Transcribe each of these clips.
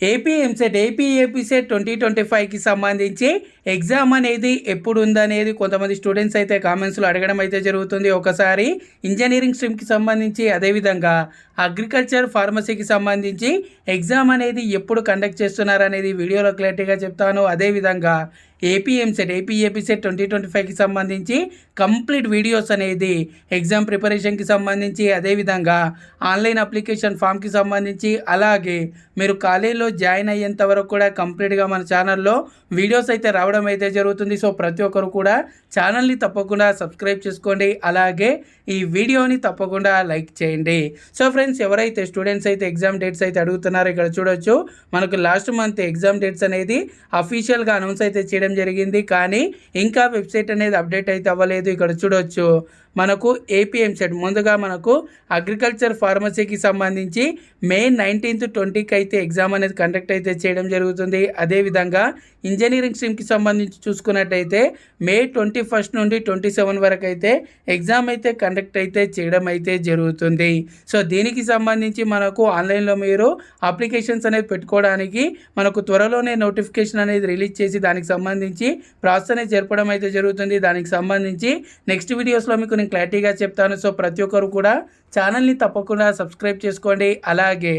AP EAMCET 2025కి సంబంధించి exam అనేది ఎప్పుడు ఉందనేది కొంతమంది స్టూడెంట్స్ అయితే కామెంట్స్లో అడగడం అయితే జరుగుతుంది. ఒకసారి ఇంజనీరింగ్ స్ట్రీమ్కి సంబంధించి, అదేవిధంగా అగ్రికల్చర్ ఫార్మసీకి సంబంధించి ఎగ్జామ్ అనేది ఎప్పుడు కండక్ట్ చేస్తున్నారనేది వీడియోలో క్లారిటీగా చెప్తాను. అదేవిధంగా ఏపీ ఎంసెట్ 2025కి సంబంధించి కంప్లీట్ వీడియోస్ అనేది ఎగ్జామ్ ప్రిపరేషన్కి సంబంధించి, అదేవిధంగా ఆన్లైన్ అప్లికేషన్ ఫామ్కి సంబంధించి, అలాగే మీరు కాలేజీలో జాయిన్ అయ్యేంత వరకు కూడా కంప్లీట్గా మన ఛానల్లో వీడియోస్ అయితే రావడం అయితే జరుగుతుంది. సో ప్రతి ఒక్కరు కూడా ఛానల్ని తప్పకుండా సబ్స్క్రైబ్ చేసుకోండి, అలాగే ఈ వీడియోని తప్పకుండా లైక్ చేయండి. సో ఫ్రెండ్స్, ఎవరైతే స్టూడెంట్స్ అయితే ఎగ్జామ్ డేట్స్ అయితే అడుగుతున్నారో ఇక్కడ చూడొచ్చు. మనకు లాస్ట్ మంత్ ఎగ్జామ్ డేట్స్ అనేది అఫీషియల్గా అనౌన్స్ అయితే చేయడం జరిగింది, కానీ ఇంకా వెబ్సైట్ అనేది అప్డేట్ అయితే అవ్వలేదు. ఇక్కడ చూడొచ్చు మనకు ఏపీ ఎంసెట్ ముందుగా మనకు అగ్రికల్చర్ ఫార్మసీకి సంబంధించి మే 19th 20కి అయితే ఎగ్జామ్ అనేది కండక్ట్ అయితే చేయడం జరుగుతుంది. అదేవిధంగా ఇంజనీరింగ్ స్ట్రీమ్కి సంబంధించి చూసుకున్నట్టయితే మే 21st నుండి 27 వరకు అయితే ఎగ్జామ్ అయితే కండక్ట్ అయితే చేయడం అయితే జరుగుతుంది. సో దీనికి సంబంధించి మనకు ఆన్లైన్లో మీరు అప్లికేషన్స్ అనేది పెట్టుకోవడానికి మనకు త్వరలోనే నోటిఫికేషన్ అనేది రిలీజ్ చేసి దానికి సంబంధించి ప్రాసెస్ అనేది జరపడం అయితే జరుగుతుంది. దానికి సంబంధించి నెక్స్ట్ వీడియోస్లో మీకు క్లారిటీగా చెప్తాను. సో ప్రతి ఒక్కరు కూడా ఛానల్ని తప్పకుండా సబ్స్క్రైబ్ చేసుకోండి, అలాగే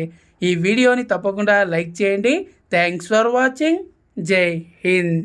ఈ వీడియోని తప్పకుండా లైక్ చేయండి. Thanks for watching. జై హింద్.